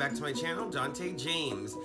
back to my channel, Dante James.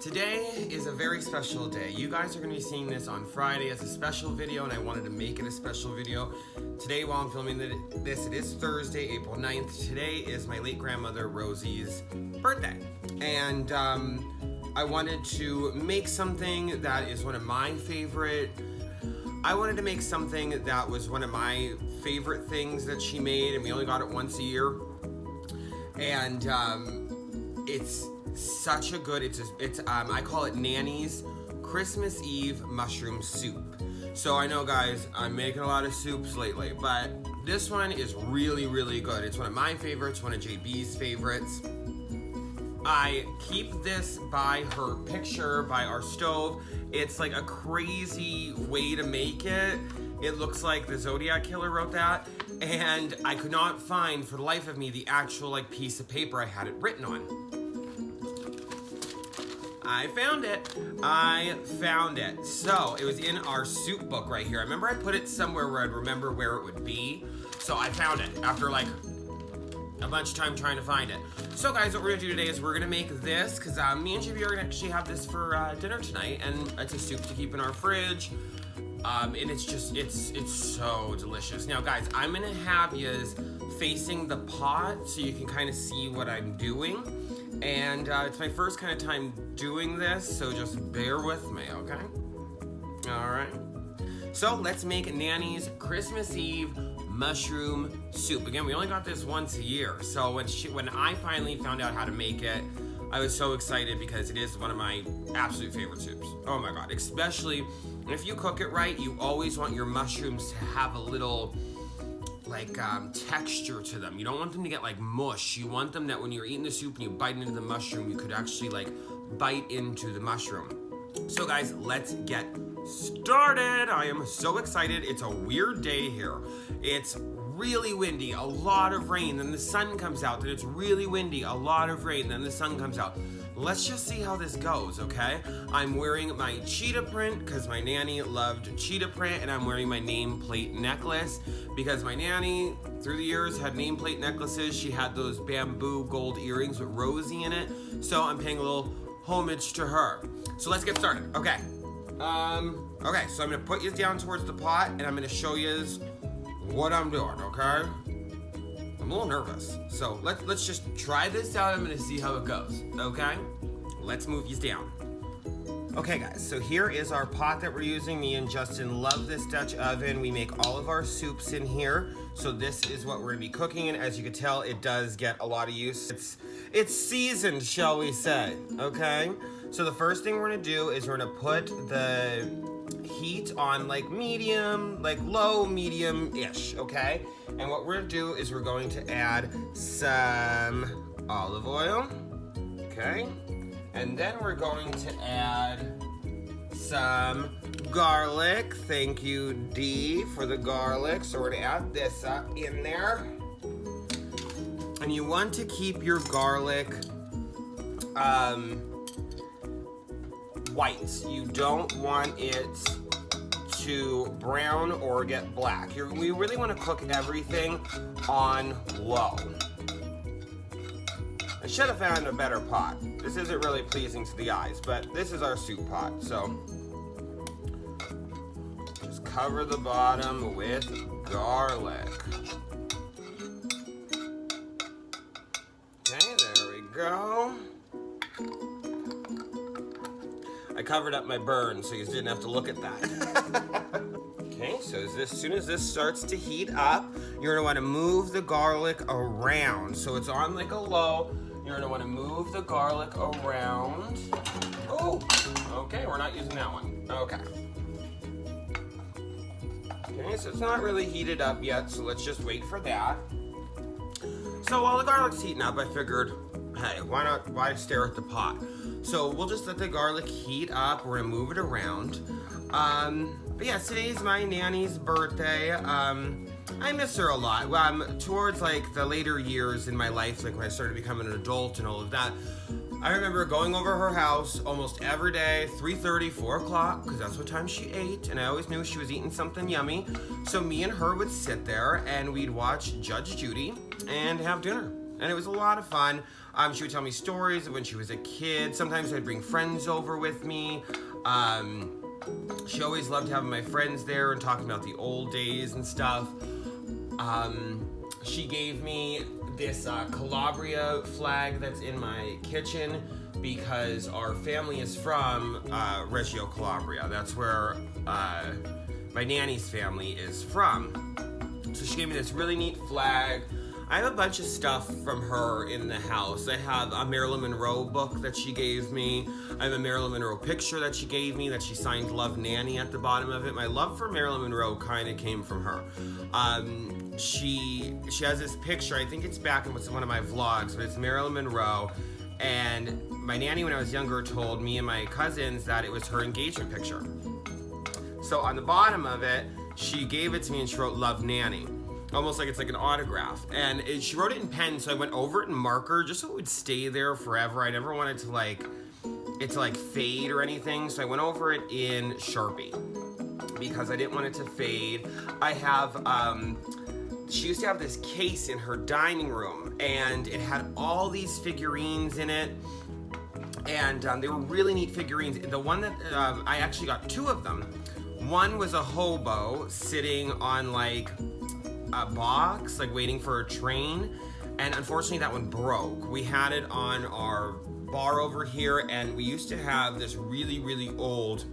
Today is a very special day. You guys are going to be seeing this on Friday as a special video, and I wanted to make it a special video. Today, while I'm filming this, it is Thursday, April 9th. Today is my late grandmother, Rosie's birthday. And I wanted to make something that is one of my favorite. I wanted to make something that was one of my favorite things that she made, and we only got it once a year. And it's such a good, I call it Nannie's Christmas Eve mushroom soup. So I know, guys, I'm making a lot of soups lately, but this one is really, really good. It's one of my favorites, one of JB's favorites. I keep this by her picture, by our stove. It's like a crazy way to make it. It looks like the Zodiac Killer wrote that, and I could not find, for the life of me, the actual piece of paper I had it written on. I found it. So it was in our soup book right here. I remember I put it somewhere where I'd remember where it would be. So I found it after a bunch of time trying to find it. So guys, what we're gonna do today is we're gonna make this, because me and JB are gonna actually have this for dinner tonight, and it's a soup to keep in our fridge. And it's so delicious. Now guys, I'm gonna have yous facing the pot so you can kind of see what I'm doing. And it's my first kind of time doing this, so just bear with me, okay? All right. So let's make Nannie's Christmas Eve mushroom soup. Again, we only got this once a year. So when I finally found out how to make it, I was so excited because it is one of my absolute favorite soups. Oh my God, especially if you cook it right, you always want your mushrooms to have a little texture to them. You don't want them to get like mush. You want them that when you're eating the soup and you bite into the mushroom, you could actually bite into the mushroom. So guys, let's get started. I am so excited. It's a weird day here. It's really windy, a lot of rain, then the sun comes out, then it's really windy, a lot of rain, then the sun comes out. Let's just see how this goes, okay? I'm wearing my cheetah print because my nanny loved cheetah print, and I'm wearing my nameplate necklace because my nanny, through the years, had nameplate necklaces. She had those bamboo gold earrings with Rosie in it, so I'm paying a little homage to her. So let's get started, okay? Okay, so I'm gonna put you down towards the pot, and I'm gonna show you what I'm doing, okay? I'm a little nervous, so let's just try this out. I'm gonna see how it goes, okay? Let's move these down. Okay guys, so here is our pot that we're using. Me and Justin love this Dutch oven. We make all of our soups in here. So this is what we're gonna be cooking in. As you can tell, it does get a lot of use. It's seasoned, shall we say, okay? So the first thing we're gonna do is we're gonna put the heat on medium, low, medium-ish, okay? And what we're gonna do is we're going to add some olive oil, okay? And then we're going to add some garlic. Thank you, D, for the garlic. So we're gonna add this up in there. And you want to keep your garlic white. You don't want it to brown or get black. We really want to cook everything on low. I should have found a better pot. This isn't really pleasing to the eyes, but this is our soup pot, so just cover the bottom with garlic. Okay, there we go. I covered up my burn so you didn't have to look at that. Okay, so as soon as this starts to heat up, you're gonna wanna move the garlic around. So it's on a low. You're gonna wanna move the garlic around. Oh, okay, we're not using that one. Okay. Okay, so it's not really heated up yet, so let's just wait for that. So while the garlic's heating up, I figured, hey, why stare at the pot? So we'll just let the garlic heat up. We're gonna move it around. But yeah, today's my nanny's birthday. I miss her a lot. Towards the later years in my life, when I started becoming an adult and all of that, I remember going over her house almost every day, 3:30, 4 o'clock, because that's what time she ate, and I always knew she was eating something yummy. So me and her would sit there and we'd watch Judge Judy and have dinner. And it was a lot of fun. She would tell me stories of when she was a kid. Sometimes I'd bring friends over with me. She always loved having my friends there and talking about the old days and stuff. She gave me this Calabria flag that's in my kitchen because our family is from Reggio Calabria. That's where my nanny's family is from. So she gave me this really neat flag. I have a bunch of stuff from her in the house. I have a Marilyn Monroe book that she gave me. I have a Marilyn Monroe picture that she gave me that she signed Love Nannie at the bottom of it. My love for Marilyn Monroe kind of came from her. She has this picture, I think it's back in one of my vlogs, but it's Marilyn Monroe. And my nanny, when I was younger, told me and my cousins that it was her engagement picture. So on the bottom of it, she gave it to me and she wrote Love Nannie. Almost like it's like an autograph. And she wrote it in pen, so I went over it in marker just so it would stay there forever. I never wanted to it to fade or anything, so I went over it in Sharpie because I didn't want it to fade. I have, she used to have this case in her dining room and it had all these figurines in it. And they were really neat figurines. The one that, I actually got two of them. One was a hobo sitting on a box, waiting for a train, and unfortunately that one broke. We had it on our bar over here, and we used to have this really, really old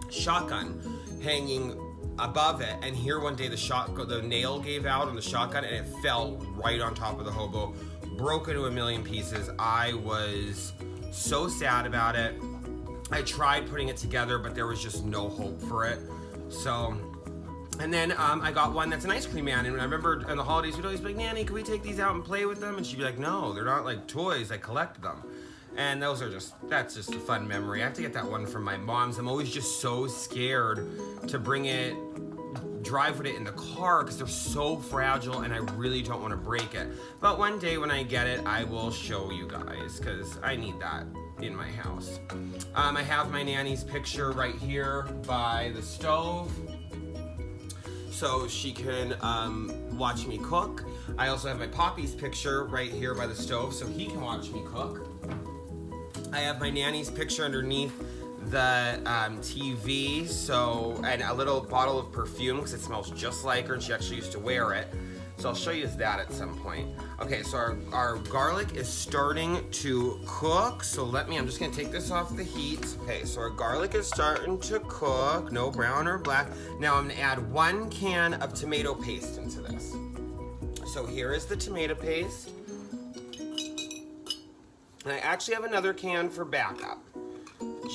shotgun hanging above it, and here one day the nail gave out on the shotgun and it fell right on top of the hobo, broke into a million pieces. I was so sad about it. I tried putting it together, but there was just no hope for it. So, and then I got one that's an ice cream man, and I remember on the holidays we'd always be like, Nanny, can we take these out and play with them? And she'd be like, no, they're not like toys, I collect them. And that's just a fun memory. I have to get that one from my mom's. I'm always just so scared to drive with it in the car because they're so fragile and I really don't want to break it. But one day when I get it, I will show you guys because I need that in my house. I have my nanny's picture right here by the stove, so she can watch me cook. I also have my Poppy's picture right here by the stove, so he can watch me cook. I have my nanny's picture underneath the TV, and a little bottle of perfume because it smells just like her and she actually used to wear it. So I'll show you that at some point. Okay, so our garlic is starting to cook. So I'm just gonna take this off the heat. Okay, so our garlic is starting to cook, no brown or black. Now I'm gonna add 1 can of tomato paste into this. So here is the tomato paste. And I actually have another can for backup,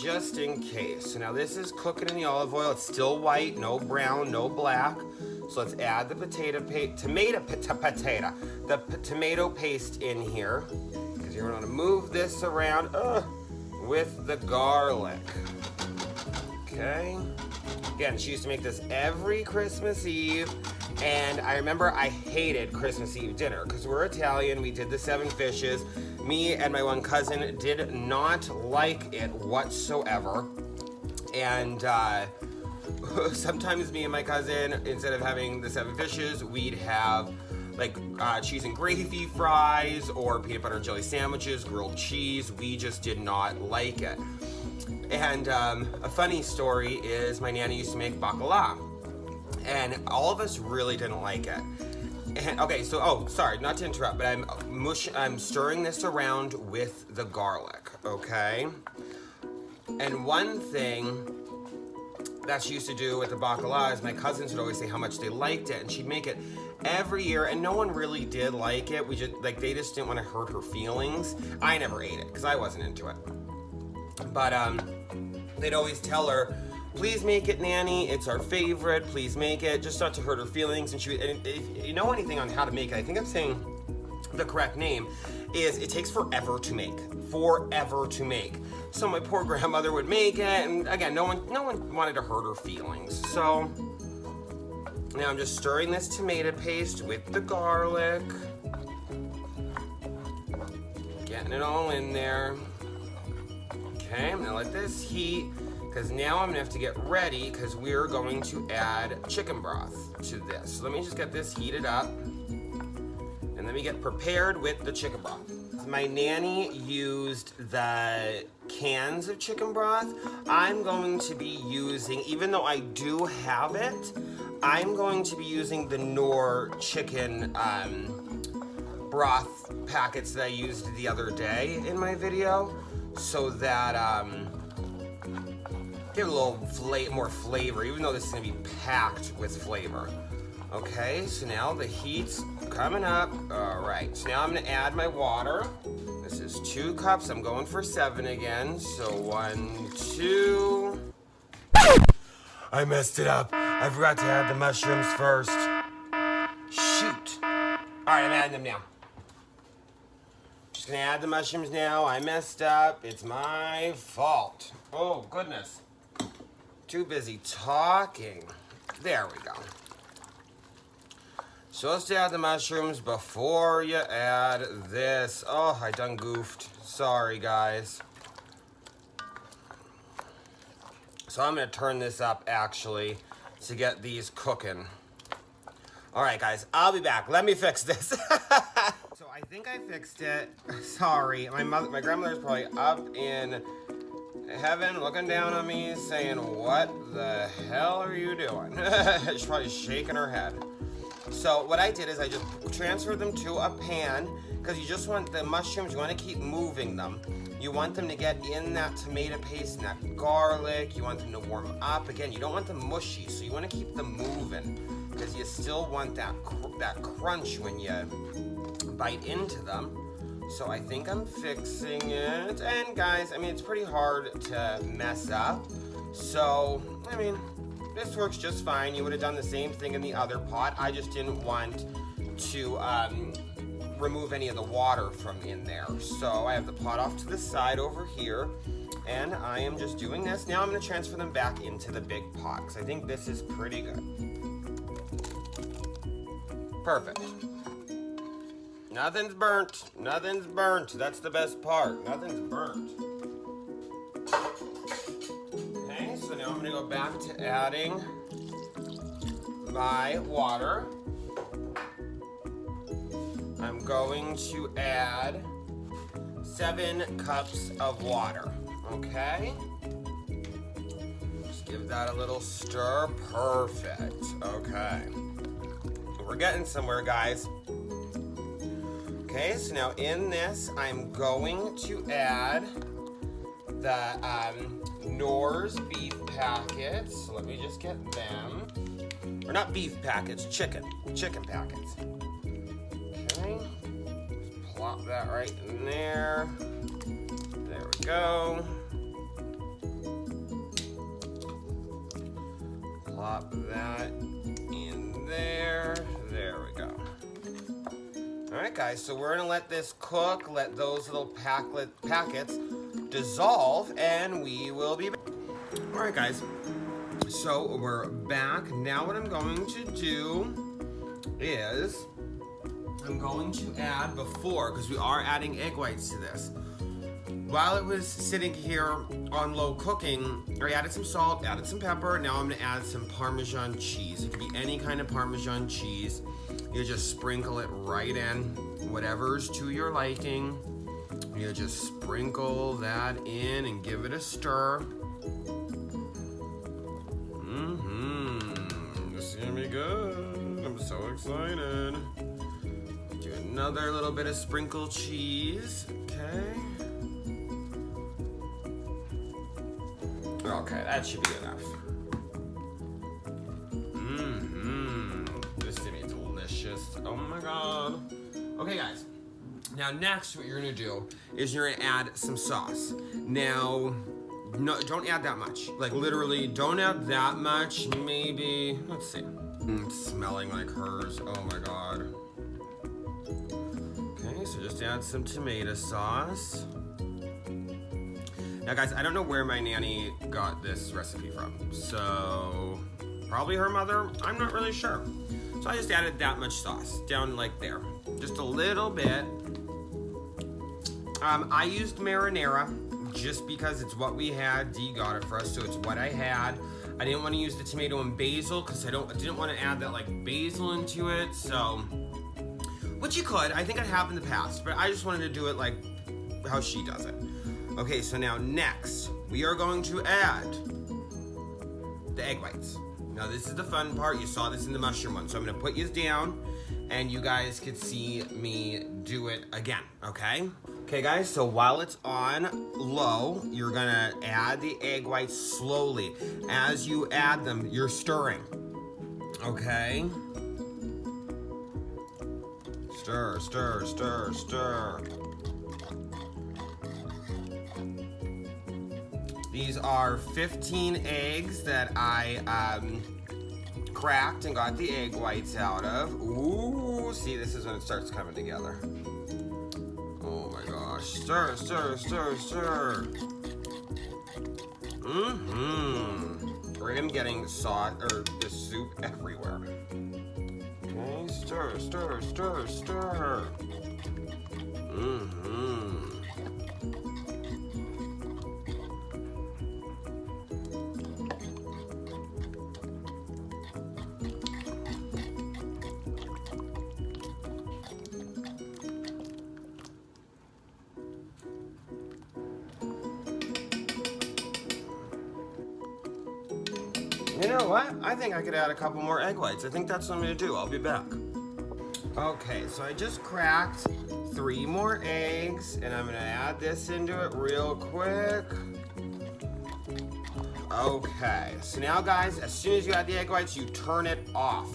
just in case. So now this is cooking in the olive oil. It's still white, no brown, no black. So let's add the tomato paste in here, because you're gonna move this around with the garlic. Okay. Again, she used to make this every Christmas Eve, and I remember I hated Christmas Eve dinner because we're Italian. We did the 7 fishes. Me and my one cousin did not like it whatsoever, and sometimes me and my cousin, instead of having the 7 fishes, we'd have cheese and gravy fries or peanut butter and jelly sandwiches, grilled cheese. We just did not like it. And a funny story is my nanny used to make bacala, and all of us really didn't like it. And, okay, so, sorry, not to interrupt, but I'm stirring this around with the garlic, okay? And one thing that she used to do with the bacala is my cousins would always say how much they liked it, and she'd make it every year, and no one really did like it. They just didn't want to hurt her feelings. I never ate it because I wasn't into it. But they'd always tell her, please make it, Nanny, it's our favorite, please make it, just not to hurt her feelings. And if you know anything on how to make it, I think I'm saying the correct name, is it takes forever to make. So my poor grandmother would make it, and again, no one wanted to hurt her feelings. So now I'm just stirring this tomato paste with the garlic, getting it all in there. Okay, I'm gonna let this heat, because now I'm gonna have to get ready, because we're going to add chicken broth to this. So let me just get this heated up, and let me get prepared with the chicken broth. My nanny used the cans of chicken broth. I'm going to be using, even though I do have it, I'm going to be using the Knorr chicken broth packets that I used the other day in my video, so that give it a little more flavor, even though this is gonna be packed with flavor. Okay, so now the heat's coming up. All right, so now I'm gonna add my water. This is 2 cups. I'm going for 7 again. So 1, 2. I messed it up. I forgot to add the mushrooms first. Shoot. All right, I'm adding them now. Just gonna add the mushrooms now. I messed up. It's my fault. Oh, goodness. Too busy talking. There we go. Supposed to add the mushrooms before you add this. Oh, I done goofed. Sorry, guys. So I'm gonna turn this up, actually, to get these cooking. All right, guys, I'll be back. Let me fix this. So I think I fixed it. Sorry, my grandmother's probably up in heaven looking down on me saying, what the hell are you doing? She's probably shaking her head. So what I did is I just transferred them to a pan, because you just want the mushrooms, you want to keep moving them. You want them to get in that tomato paste and that garlic. You want them to warm up. Again, you don't want them mushy, so you want to keep them moving, because you still want that crunch when you bite into them. So I think I'm fixing it. And guys, I mean, it's pretty hard to mess up. So, I mean, this works just fine. You would have done the same thing in the other pot. I just didn't want to remove any of the water from in there. So I have the pot off to the side over here, and I am just doing this. Now I'm going to transfer them back into the big pot, because I think this is pretty good. Perfect. Nothing's burnt. Nothing's burnt. That's the best part. Nothing's burnt. Okay, so now I'm going to go back to adding my water. I'm going to add 7 cups of water. Okay? Just give that a little stir. Perfect. Okay. We're getting somewhere, guys. Okay, so now in this, I'm going to add the Knorr's beef packets. So let me just get them. Or not beef packets, chicken packets. Okay, just plop that right in there. There we go. Plop that in there. There we go. All right, guys, so we're gonna let this cook, let those little packets dissolve, and we will be back. All right, guys, so we're back. Now what I'm going to do is I'm going to add because we are adding egg whites to this. While it was sitting here on low cooking, I added some salt, added some pepper. Now I'm gonna add some Parmesan cheese. It could be any kind of Parmesan cheese. You just sprinkle it right in, whatever's to your liking. You just sprinkle that in and give it a stir. This is gonna be good. I'm so excited. Do another little bit of sprinkled cheese. Okay. Okay, that should be enough. This is gonna be delicious. Oh my god. Okay, guys. Now next, what you're gonna do is you're gonna add some sauce. Now, no, don't add that much. Like literally, don't add that much. Maybe, let's see. It's smelling like hers. Oh my god. Okay, so just add some tomato sauce. Now guys, I don't know where my nanny got this recipe from. So, probably her mother, I'm not really sure. So I just added that much sauce, down like there. Just a little bit. I used marinara just because it's what we had. Dee got it for us, so it's what I had. I didn't want to use the tomato and basil because I didn't want to add that like basil into it. So which you could. I think I have in the past, but I just wanted to do it like how she does it. Okay, so now next, we are going to add the egg whites. Now this is the fun part. You saw this in the mushroom one. So I'm gonna put you down and you guys could see me do it again, okay? Okay guys, so while it's on low, you're gonna add the egg whites slowly. As you add them, you're stirring, okay? Stir, stir, stir, stir. These are 15 eggs that I cracked and got the egg whites out of. Ooh, see, this is when it starts coming together. Oh my gosh. Stir, stir, stir, stir. We're even getting sauce or the soup everywhere. Okay, stir, stir, stir, stir. You know what? I think I could add a couple more egg whites. I think that's what I'm gonna do. I'll be back. Okay, so I just cracked 3 more eggs, and I'm gonna add this into it real quick. Okay, so now guys, as soon as you add the egg whites, you turn it off.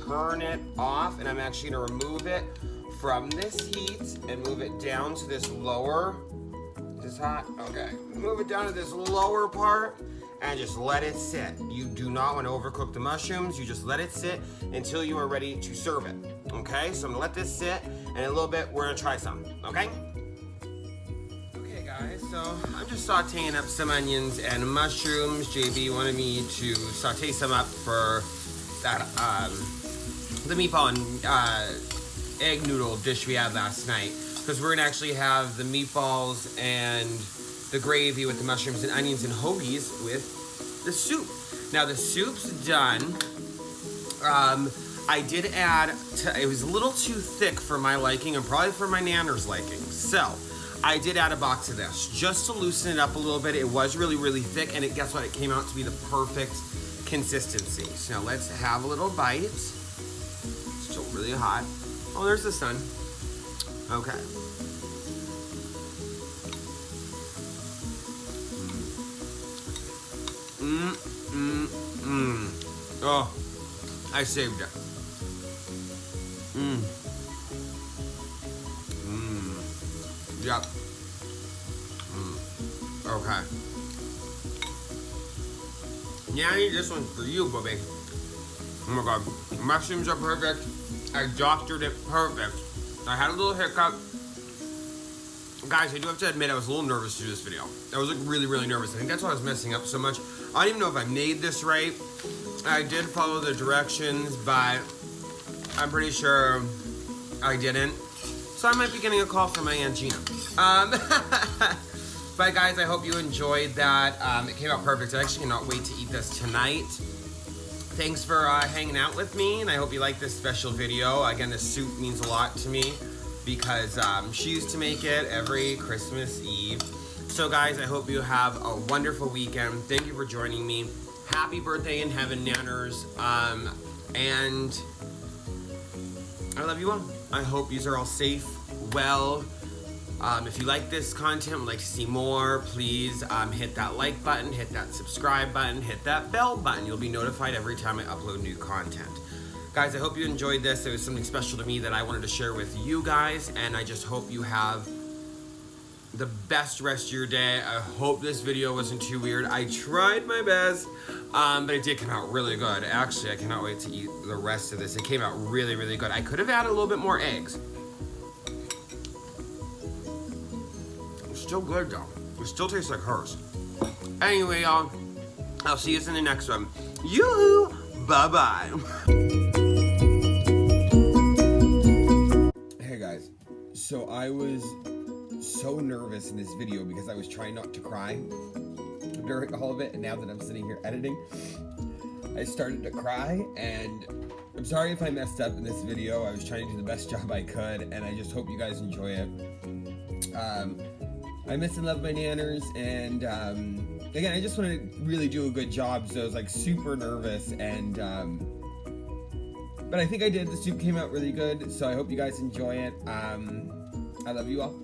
Turn it off, and I'm actually gonna remove it from this heat and move it down to this lower. Is this hot? Okay, move it down to this lower part and just let it sit. You do not want to overcook the mushrooms. You just let it sit until you are ready to serve it. Okay, so I'm gonna let this sit, and in a little bit, we're gonna try some, okay? Okay guys, so I'm just sauteing up some onions and mushrooms. JB wanted me to saute some up for that, the meatball and egg noodle dish we had last night. Because we're gonna actually have the meatballs and the gravy with the mushrooms and onions and hoagies with the soup. Now the soup's done. I did add, it was a little too thick for my liking and probably for my nanner's liking. So I did add a box of this just to loosen it up a little bit. It was really, really thick, and guess what? It came out to be the perfect consistency. So now let's have a little bite. It's still really hot. Oh, there's the sun. Okay. Oh, I saved it. Yep. Okay. Nannie, this one's for you, baby. Oh my god. Mushrooms are perfect. I doctored it perfect. I had a little hiccup. Guys, I do have to admit I was a little nervous to do this video. I was like really, really nervous. I think that's why I was messing up so much. I don't even know if I made this right. I did follow the directions, but I'm pretty sure I didn't. So I might be getting a call from my Aunt Gina. But guys, I hope you enjoyed that. It came out perfect. I actually cannot wait to eat this tonight. Thanks for hanging out with me, and I hope you like this special video. Again, this soup means a lot to me because she used to make it every Christmas Eve. So guys, I hope you have a wonderful weekend. Thank you for joining me. Happy birthday in heaven, Nanners. And I love you all. I hope you are all safe, well. If you like this content, would like to see more, please hit that like button, hit that subscribe button, hit that bell button. You'll be notified every time I upload new content. Guys, I hope you enjoyed this. It was something special to me that I wanted to share with you guys, and I just hope you have the best rest of your day. I hope this video wasn't too weird. I tried my best, but it did come out really good. Actually, I cannot wait to eat the rest of this. It came out really, really good. I could have added a little bit more eggs. It's still good though. It still tastes like hers. Anyway, y'all, I'll see you in the next one. Yoo-hoo! Bye-bye. Hey guys, so I was so nervous in this video because I was trying not to cry during all of it, and now that I'm sitting here editing, I started to cry, and I'm sorry if I messed up in this video. I was trying to do the best job I could, and I just hope you guys enjoy it. I miss and love my nanners, and again, I just want to really do a good job, so I was like super nervous, and but I think I did. The soup came out really good, so I hope you guys enjoy it. I love you all.